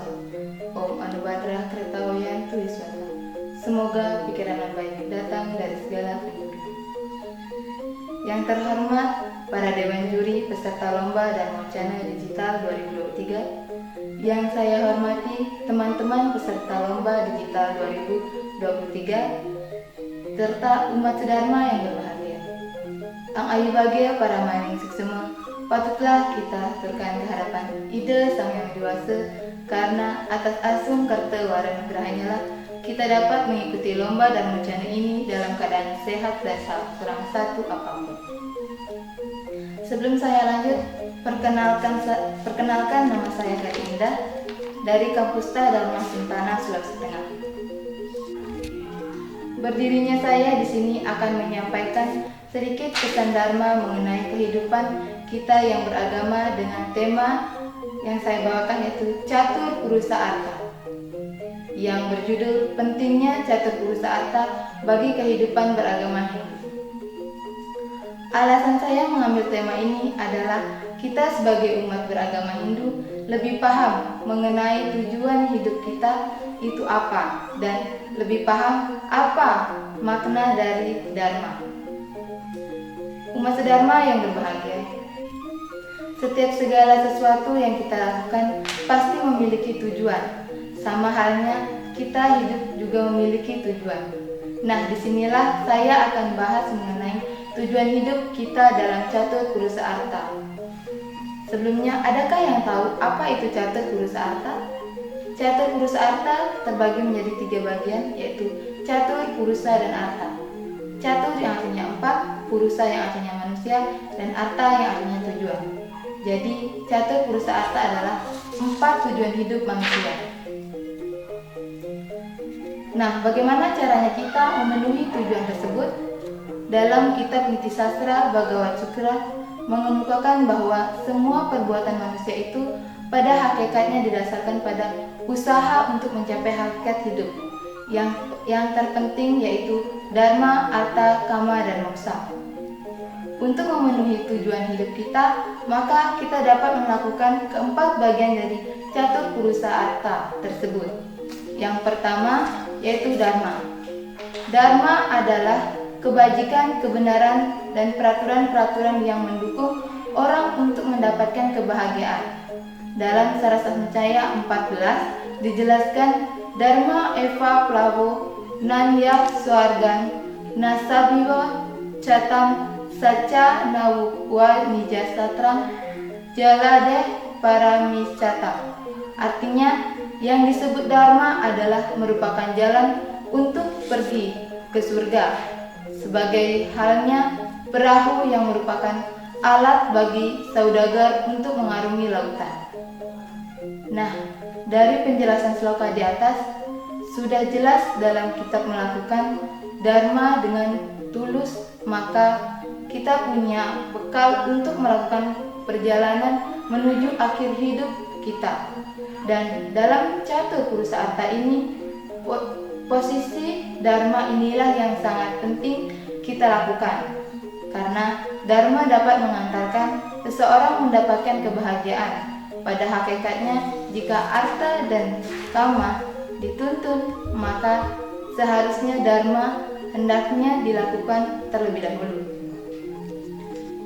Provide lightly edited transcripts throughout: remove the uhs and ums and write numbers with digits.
Swa. Om Anubhadra Kertawayantu Wiswata. Semoga pikiran yang baik datang dari segala penjuru. Yang terhormat para Dewan Juri peserta Lomba Dharma Wacana Digital 2023, yang saya hormati teman-teman peserta Lomba Digital 2023, serta umat sedharma yang berbahagia. Ang ayu bahagia para maning suksema, patutlah kita turkan ke hadapan ide Sang Yang Dewasa, karena atas asung karta wara nugrahanya lah kita dapat mengikuti lomba dan wacana ini dalam keadaan sehat dan kurang satu apapun. Sebelum saya lanjut, perkenalkan nama saya Kati Indah dari Kampusta Dharma Sintana, Sulawesi Tengah. Berdirinya saya di sini akan menyampaikan sedikit pesan Dharma mengenai kehidupan kita yang beragama dengan tema yang saya bawakan, yaitu Catur Purusa Artha, yang berjudul Pentingnya Catur Purusa Artha bagi Kehidupan Beragama Hindu. Alasan saya mengambil tema ini adalah kita sebagai umat beragama Hindu lebih paham mengenai tujuan hidup kita itu apa, dan lebih paham apa makna dari Dharma. Umat sedharma yang berbahagia, setiap segala sesuatu yang kita lakukan pasti memiliki tujuan. Sama halnya kita hidup juga memiliki tujuan. Nah, disinilah saya akan bahas mengenai tujuan hidup kita dalam Catur Purusa Artha. Sebelumnya, adakah yang tahu apa itu Catur Purusa Artha? Catur Purusa Artha terbagi menjadi 3 bagian, yaitu Catur, Purusa, dan Artha. Catur yang artinya 4, Purusa yang artinya manusia, dan Artha yang artinya tujuan. Jadi, Catur Purusa Artha adalah 4 tujuan hidup manusia. Nah, bagaimana caranya kita memenuhi tujuan tersebut? Dalam kitab Niti Sastra Bhagavad Sukra mengemukakan bahwa semua perbuatan manusia itu pada hakikatnya didasarkan pada usaha untuk mencapai hakikat hidup. Yang terpenting yaitu Dharma, Artha, Kama, dan Moksa. Untuk memenuhi tujuan hidup kita, maka kita dapat melakukan keempat bagian dari Catur Purusa Artha tersebut. Yang pertama yaitu Dharma. Dharma adalah kebajikan, kebenaran, dan peraturan-peraturan yang mendukung orang untuk mendapatkan kebahagiaan. Dalam Sarasa Sancaya 14 dijelaskan Dharma eva plavo nanyak swargan nasabiwa catam saca nawukwa nijasatram jaladeh paramiscata. Artinya, yang disebut Dharma adalah merupakan jalan untuk pergi ke surga, sebagai halnya perahu yang merupakan alat bagi saudagar untuk mengarungi lautan. Nah, dari penjelasan sloka di atas, sudah jelas dalam kitab melakukan Dharma dengan tulus, maka kita punya bekal untuk melakukan perjalanan menuju akhir hidup kita. Dan dalam Catur Purusa Artha ini, posisi Dharma inilah yang sangat penting kita lakukan, karena Dharma dapat mengantarkan seseorang mendapatkan kebahagiaan. Pada hakikatnya, jika Artha dan Kama dituntun, maka seharusnya Dharma hendaknya dilakukan terlebih dahulu.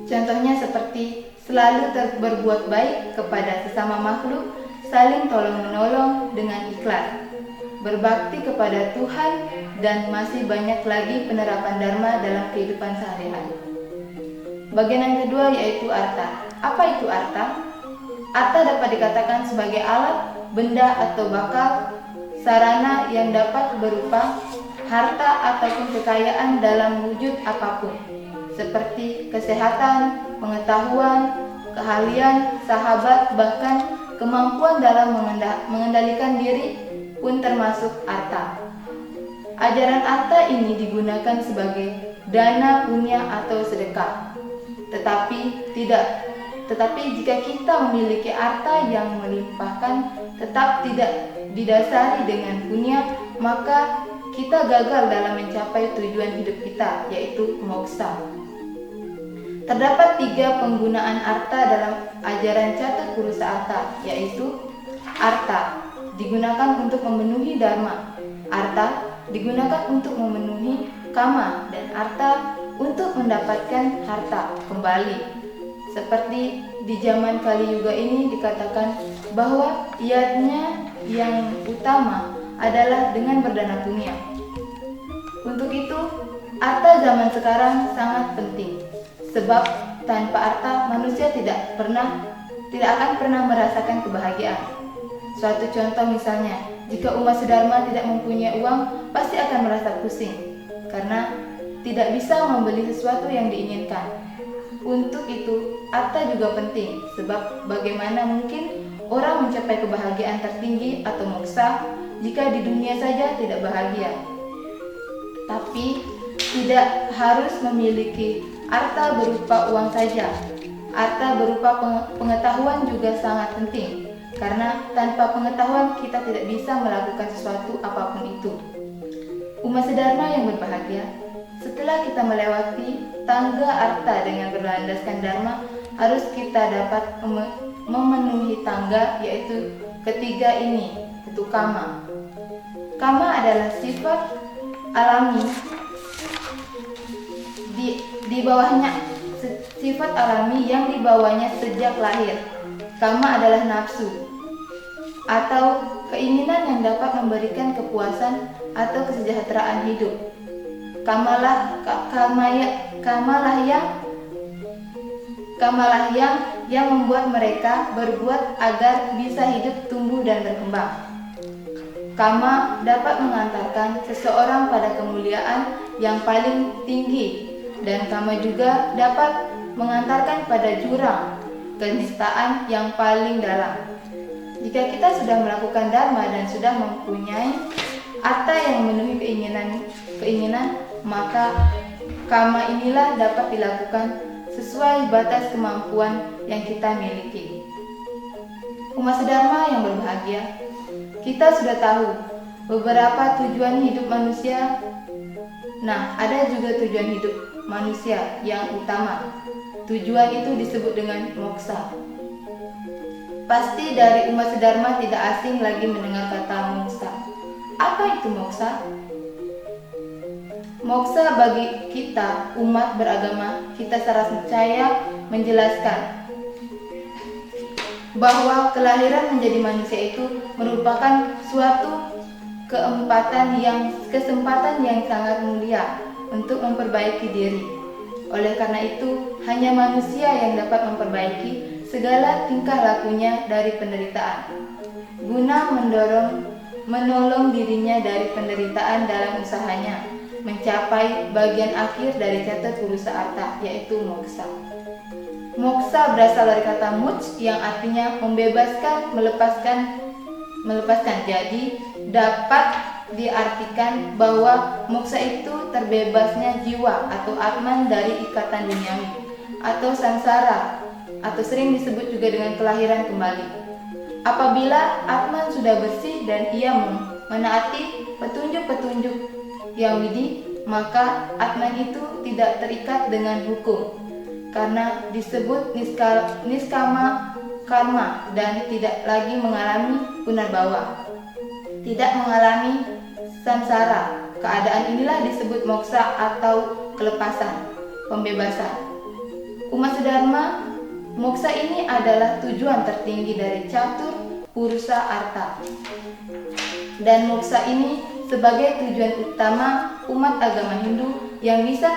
Contohnya seperti selalu berbuat baik kepada sesama makhluk, saling tolong-menolong dengan ikhlas, berbakti kepada Tuhan, dan masih banyak lagi penerapan Dharma dalam kehidupan sehari-hari. Bagian yang kedua yaitu Artha. Apa itu Artha? Artha dapat dikatakan sebagai alat, benda, atau bakal, sarana yang dapat berupa harta ataupun kekayaan dalam wujud apapun, seperti kesehatan, pengetahuan, keahlian, sahabat, bahkan kemampuan dalam mengendalikan diri pun termasuk Artha. Ajaran Artha ini digunakan sebagai dana, punya, atau sedekah. Tetapi jika kita memiliki Artha yang melimpahkan tetap tidak didasari dengan punya, maka kita gagal dalam mencapai tujuan hidup kita, yaitu moksa. Terdapat 3 penggunaan Artha dalam ajaran Catur Purusa Artha, yaitu Artha, digunakan untuk memenuhi dharma, arta digunakan untuk memenuhi kama, dan arta untuk mendapatkan harta kembali. Seperti di zaman Kali Yuga ini dikatakan bahwa yatnya yang utama adalah dengan berdana punya. Untuk itu, arta zaman sekarang sangat penting, sebab tanpa arta manusia tidak akan pernah merasakan kebahagiaan. Suatu contoh misalnya, jika umat sedharma tidak mempunyai uang, pasti akan merasa pusing karena tidak bisa membeli sesuatu yang diinginkan. Untuk itu, arta juga penting, sebab bagaimana mungkin orang mencapai kebahagiaan tertinggi atau moksa jika di dunia saja tidak bahagia. Tapi tidak harus memiliki arta berupa uang saja. Arta berupa pengetahuan juga sangat penting, karena tanpa pengetahuan kita tidak bisa melakukan sesuatu apapun itu. Umat sedharma yang berbahagia, setelah kita melewati tangga arta dengan berlandaskan dharma, harus kita dapat memenuhi tangga, yaitu ketiga ini, itu kama. Kama adalah sifat alami di bawahnya, sifat alami yang dibawanya sejak lahir. Kama adalah nafsu atau keinginan yang dapat memberikan kepuasan atau kesejahteraan hidup. Kamalah yang membuat mereka berbuat agar bisa hidup, tumbuh, dan berkembang. Kama dapat mengantarkan seseorang pada kemuliaan yang paling tinggi, dan kama juga dapat mengantarkan pada jurang kenistaan yang paling dalam. Jika kita sudah melakukan dharma dan sudah mempunyai arta yang memenuhi keinginan, maka kama inilah dapat dilakukan sesuai batas kemampuan yang kita miliki. Umat sedharma yang berbahagia, kita sudah tahu beberapa tujuan hidup manusia. Nah, ada juga tujuan hidup manusia yang utama. Tujuan itu disebut dengan moksa. Pasti dari umat sedharma tidak asing lagi mendengar kata moksa. Apa itu moksa? Moksa bagi kita, umat beragama, kita secara percaya menjelaskan bahwa kelahiran menjadi manusia itu merupakan suatu kesempatan yang sangat mulia untuk memperbaiki diri. Oleh karena itu, hanya manusia yang dapat memperbaiki segala tingkah lakunya dari penderitaan, guna menolong dirinya dari penderitaan dalam usahanya mencapai bagian akhir dari catat purusa arta, yaitu moksa. Moksa berasal dari kata moksha yang artinya membebaskan, melepaskan. Jadi dapat diartikan bahwa moksa itu terbebasnya jiwa atau atman dari ikatan duniawi atau samsara, atau sering disebut juga dengan kelahiran kembali. Apabila atman sudah bersih dan ia menaati petunjuk-petunjuk yang widi, maka atman itu tidak terikat dengan hukum, karena disebut niskama karma dan tidak lagi mengalami punarbawa, tidak mengalami samsara. Keadaan inilah disebut moksa atau kelepasan, pembebasan. Umat sedharma, moksa ini adalah tujuan tertinggi dari catur purusa arta, dan moksa ini sebagai tujuan utama umat agama Hindu yang bisa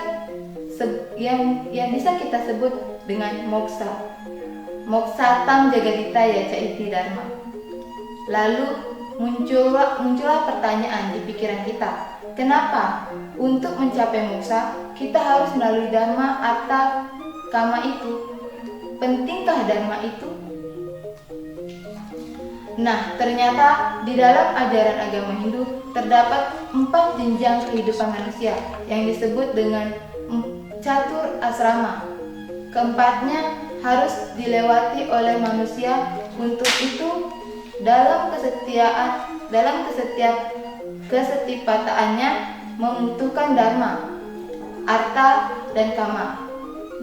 kita sebut dengan moksa. Moksatam jagadita yaca iti dharma. Lalu muncullah pertanyaan di pikiran kita, kenapa untuk mencapai moksa kita harus melalui dharma atau kama itu? Pentingkah dharma itu? Nah, ternyata di dalam ajaran agama Hindu terdapat 4 jenjang kehidupan manusia yang disebut dengan catur asrama. Keempatnya harus dilewati oleh manusia. Untuk itu, dalam kesetiapataannya membutuhkan dharma, arta, dan kama.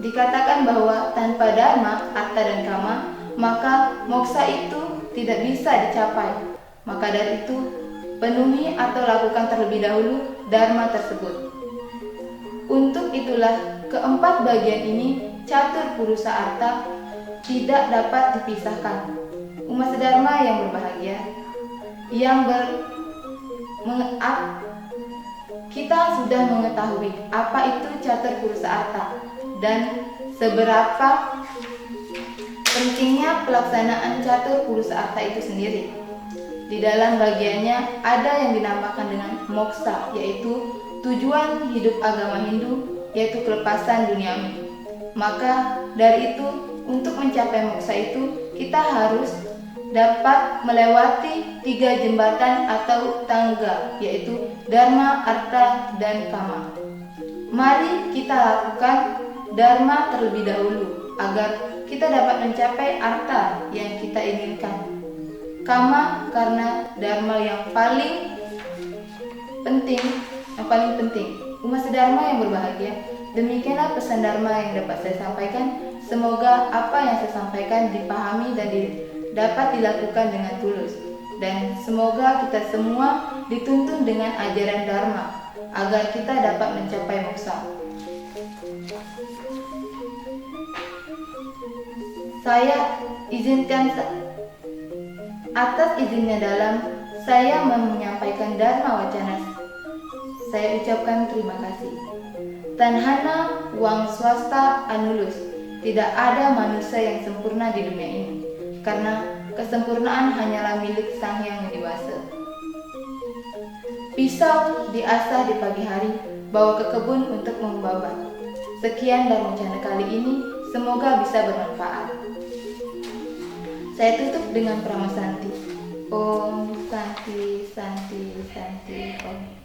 Dikatakan bahwa tanpa dharma, arta, dan kama, maka moksa itu tidak bisa dicapai. Maka dari itu, penuhi atau lakukan terlebih dahulu dharma tersebut. Untuk itulah keempat bagian ini catur purusa arta tidak dapat dipisahkan. Umat sedharma yang berbahagia, kita sudah mengetahui apa itu catur purusa arta dan seberapa pentingnya pelaksanaan catur purusa arta itu sendiri. Di dalam bagiannya ada yang dinamakan dengan moksa, yaitu tujuan hidup agama Hindu, yaitu kelepasan duniawi. Maka dari itu, untuk mencapai moksa itu, kita harus dapat melewati 3 jembatan atau tangga, yaitu dharma, arta, dan kama. Mari kita lakukan dharma terlebih dahulu agar kita dapat mencapai arta yang kita inginkan. Kama karena dharma yang paling penting. Umat sedharma yang berbahagia, demikianlah pesan dharma yang dapat saya sampaikan. Semoga apa yang saya sampaikan dipahami dan dapat dilakukan dengan tulus, dan semoga kita semua dituntun dengan ajaran dharma agar kita dapat mencapai moksa. Saya izinkan atas izinnya dalam saya menyampaikan dharma wacana, saya ucapkan terima kasih. Tanhana wang swasta anulus, tidak ada manusia yang sempurna di dunia ini, karena kesempurnaan hanyalah milik Sang Hyang Widi-Wasa. Pisau diasah di pagi hari, bawa ke kebun untuk membabat. Sekian Dharma Wacana kali ini, semoga bisa bermanfaat. Saya tutup dengan Prama Santi. Om Santi Santi Santi Om.